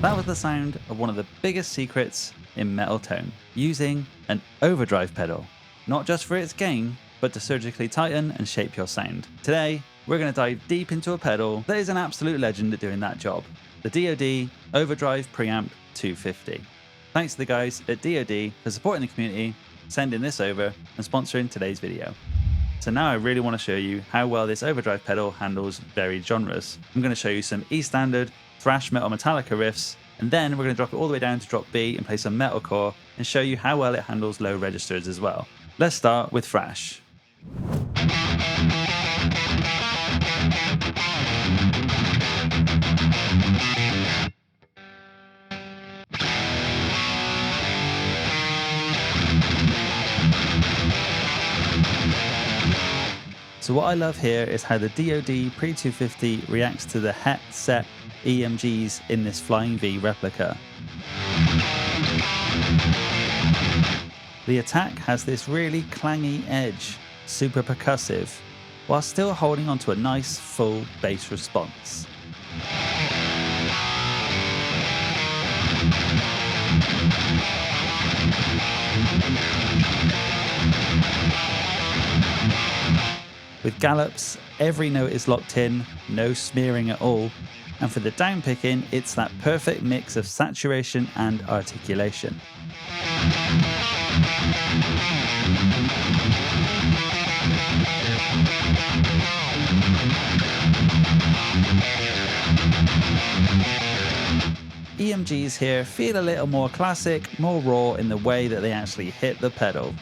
That was the sound of one of the biggest secrets in metal tone, using an overdrive pedal, not just for its gain, but to surgically tighten and shape your sound. Today, we're going to dive deep into a pedal that is an absolute legend at doing that job, the DOD Overdrive Preamp 250. Thanks to the guys at DOD for supporting the community, sending this over, and sponsoring today's video. So now I really want to show you how well this overdrive pedal handles varied genres. I'm going to show you some E standard, thrash metal Metallica riffs, and then we're going to drop it all the way down to drop B and play some metalcore and show you how well it handles low registers as well. Let's start with thrash. So what I love here is how the DOD Pre-250 reacts to the het set EMGs in this Flying V replica. The attack has this really clangy edge, super percussive, while still holding onto a nice full bass response. With gallops, every note is locked in, no smearing at all, and for the down picking, it's that perfect mix of saturation and articulation. EMGs here feel a little more classic, more raw in the way that they actually hit the pedal.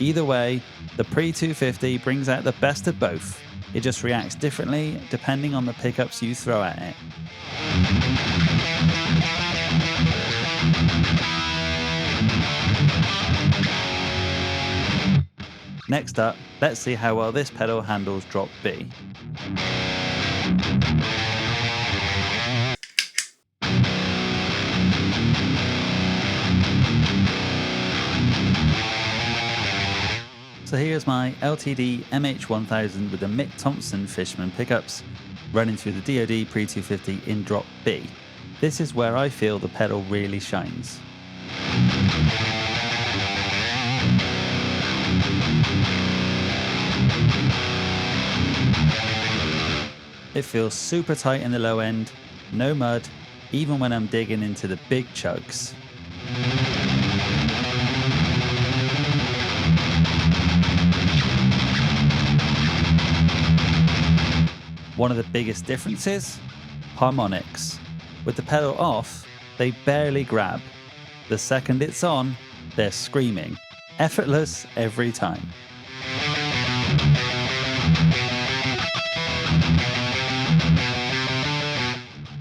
Either way, the Pre-250 brings out the best of both. It just reacts differently depending on the pickups you throw at it. Next up, let's see how well this pedal handles drop B. So here's my LTD MH1000 with the Mick Thompson Fishman pickups running through the DOD Pre-250 in drop B. This is where I feel the pedal really shines. It feels super tight in the low end, no mud, even when I'm digging into the big chugs. One of the biggest differences? Harmonics. With the pedal off, they barely grab. The second it's on, they're screaming. Effortless every time.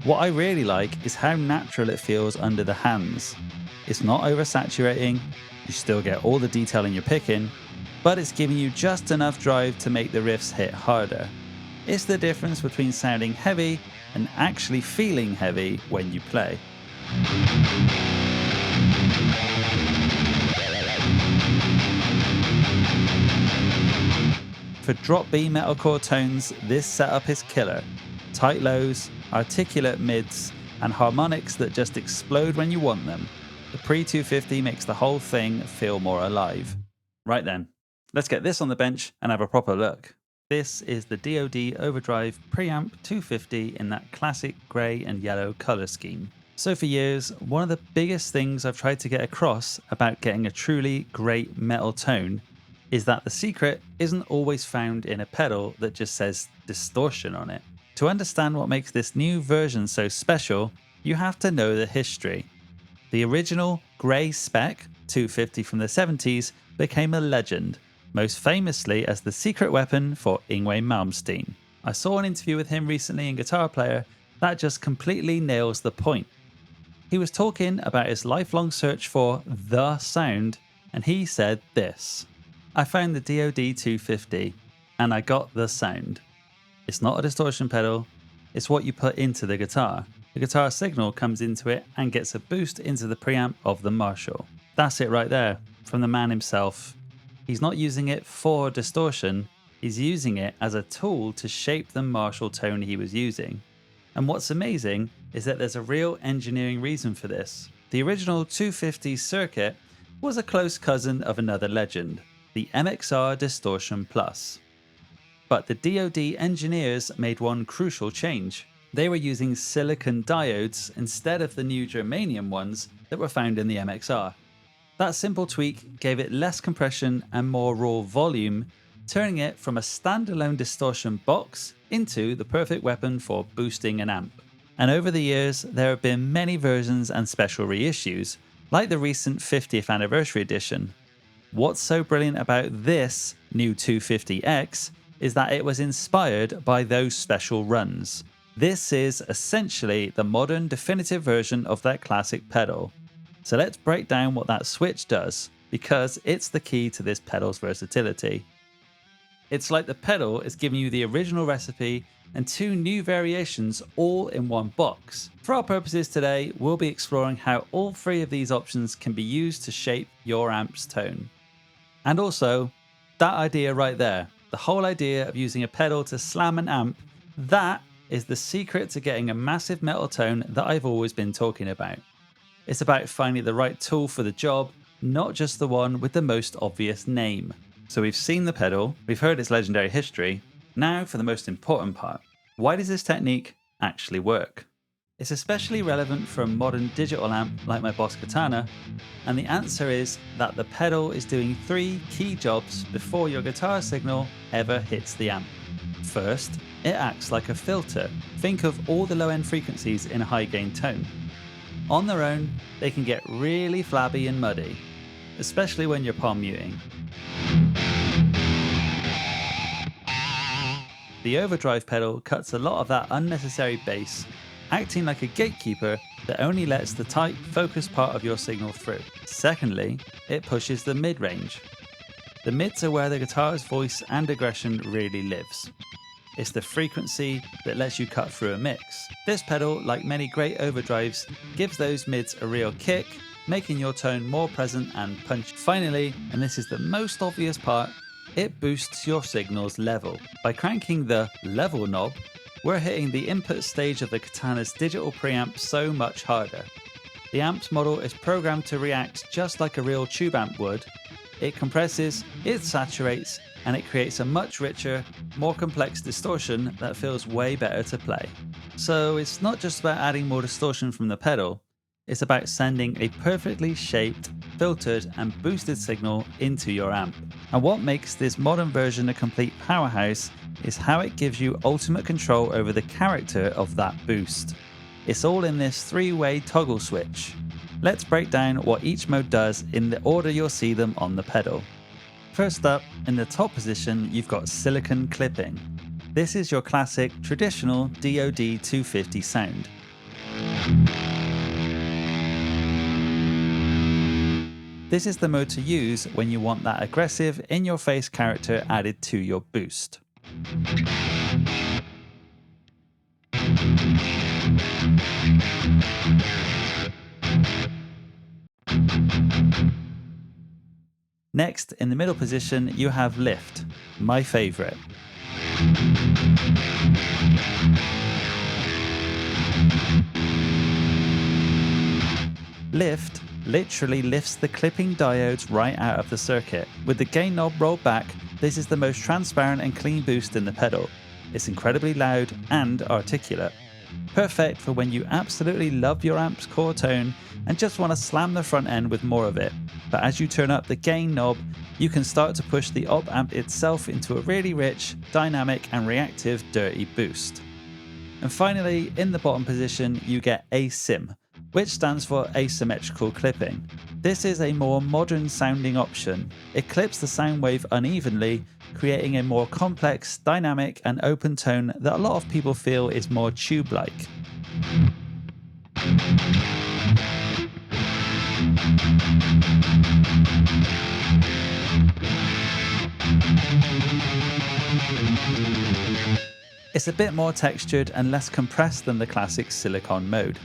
What I really like is how natural it feels under the hands. It's not oversaturating, you still get all the detail in your picking, but it's giving you just enough drive to make the riffs hit harder. It's the difference between sounding heavy and actually feeling heavy when you play. For drop B metalcore tones, this setup is killer. Tight lows, articulate mids, and harmonics that just explode when you want them. The Pre-250 makes the whole thing feel more alive. Right then, let's get this on the bench and have a proper look. This is the DOD Overdrive Preamp 250 in that classic grey and yellow colour scheme. So for years, one of the biggest things I've tried to get across about getting a truly great metal tone is that the secret isn't always found in a pedal that just says distortion on it. To understand what makes this new version so special, you have to know the history. The original grey spec 250 from the 70s became a legend, most famously as the secret weapon for Yngwie Malmsteen. I saw an interview with him recently in Guitar Player that just completely nails the point. He was talking about his lifelong search for the sound, and he said this: I found the DOD 250 and I got the sound. It's not a distortion pedal, it's what you put into the guitar. The guitar signal comes into it and gets a boost into the preamp of the Marshall. That's it right there, from the man himself. He's not using it for distortion, he's using it as a tool to shape the Marshall tone he was using. And what's amazing is that there's a real engineering reason for this. The original 250 circuit was a close cousin of another legend, the MXR Distortion Plus. But the DOD engineers made one crucial change. They were using silicon diodes instead of the new germanium ones that were found in the MXR. That simple tweak gave it less compression and more raw volume, turning it from a standalone distortion box into the perfect weapon for boosting an amp. And over the years, there have been many versions and special reissues, like the recent 50th anniversary edition. What's so brilliant about this new 250X is that it was inspired by those special runs. This is essentially the modern definitive version of that classic pedal. So let's break down what that switch does, because it's the key to this pedal's versatility. It's like the pedal is giving you the original recipe and two new variations all in one box. For our purposes today, we'll be exploring how all three of these options can be used to shape your amp's tone. And also, that idea right there, the whole idea of using a pedal to slam an amp, that is the secret to getting a massive metal tone that I've always been talking about. It's about finding the right tool for the job, not just the one with the most obvious name. So we've seen the pedal, we've heard its legendary history. Now for the most important part. Why does this technique actually work? It's especially relevant for a modern digital amp like my Boss Katana, and the answer is that the pedal is doing three key jobs before your guitar signal ever hits the amp. First, it acts like a filter. Think of all the low-end frequencies in a high-gain tone. On their own, they can get really flabby and muddy, especially when you're palm muting. The overdrive pedal cuts a lot of that unnecessary bass, acting like a gatekeeper that only lets the tight, focused part of your signal through. Secondly, it pushes the mid-range. The mids are where the guitar's voice and aggression really lives. It's the frequency that lets you cut through a mix. This pedal, like many great overdrives, gives those mids a real kick, making your tone more present and punchy. Finally, and this is the most obvious part, it boosts your signal's level. By cranking the level knob, we're hitting the input stage of the Katana's digital preamp so much harder. The amp's model is programmed to react just like a real tube amp would. It compresses, it saturates, and it creates a much richer, more complex distortion that feels way better to play. So it's not just about adding more distortion from the pedal, it's about sending a perfectly shaped, filtered and boosted signal into your amp. And what makes this modern version a complete powerhouse is how it gives you ultimate control over the character of that boost. It's all in this three-way toggle switch. Let's break down what each mode does in the order you'll see them on the pedal. First up, in the top position, you've got silicon clipping. This is your classic, traditional DOD 250 sound. This is the mode to use when you want that aggressive, in-your-face character added to your boost. Next, in the middle position, you have lift, my favorite. Lift literally lifts the clipping diodes right out of the circuit. With the gain knob rolled back, this is the most transparent and clean boost in the pedal. It's incredibly loud and articulate. Perfect for when you absolutely love your amp's core tone and just want to slam the front end with more of it. But as you turn up the gain knob, you can start to push the op amp itself into a really rich, dynamic and reactive dirty boost. And finally, in the bottom position, you get ASIM, which stands for asymmetrical clipping. This is a more modern sounding option. It clips the sound wave unevenly, creating a more complex, dynamic and open tone that a lot of people feel is more tube-like. It's a bit more textured and less compressed than the classic silicon mode.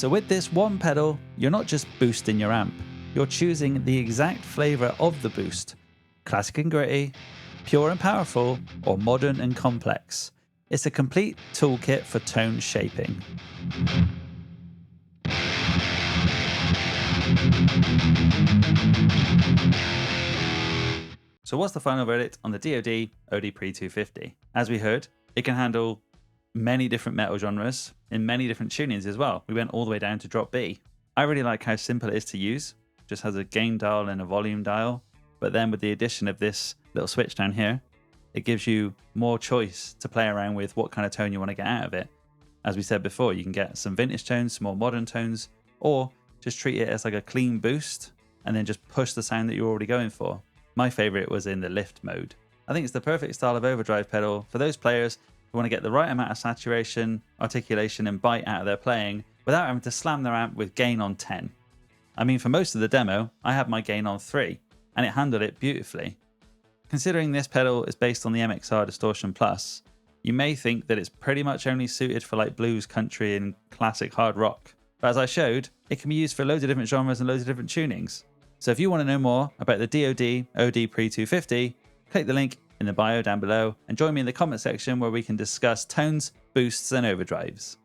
So with this one pedal, you're not just boosting your amp, you're choosing the exact flavour of the boost. Classic and gritty, pure and powerful, or modern and complex. It's a complete toolkit for tone shaping. So what's the final verdict on the DOD OD Pre 250? As we heard, it can handle many different metal genres in many different tunings as well. We went all the way down to drop B. I really like how simple it is to use. Just has a gain dial and a volume dial. But then with the addition of this little switch down here, it gives you more choice to play around with what kind of tone you want to get out of it. As we said before, you can get some vintage tones, some more modern tones, or just treat it as like a clean boost and then just push the sound that you're already going for. My favorite was in the lift mode. I think it's the perfect style of overdrive pedal for those players who want to get the right amount of saturation, articulation, and bite out of their playing without having to slam their amp with gain on 10. I mean, for most of the demo, I had my gain on 3, and it handled it beautifully. Considering this pedal is based on the MXR Distortion Plus, you may think that it's pretty much only suited for like blues, country, and classic hard rock. But as I showed, it can be used for loads of different genres and loads of different tunings. So if you want to know more about the DOD OD Pre 250, click the link in the bio down below and join me in the comment section where we can discuss tones, boosts, and overdrives.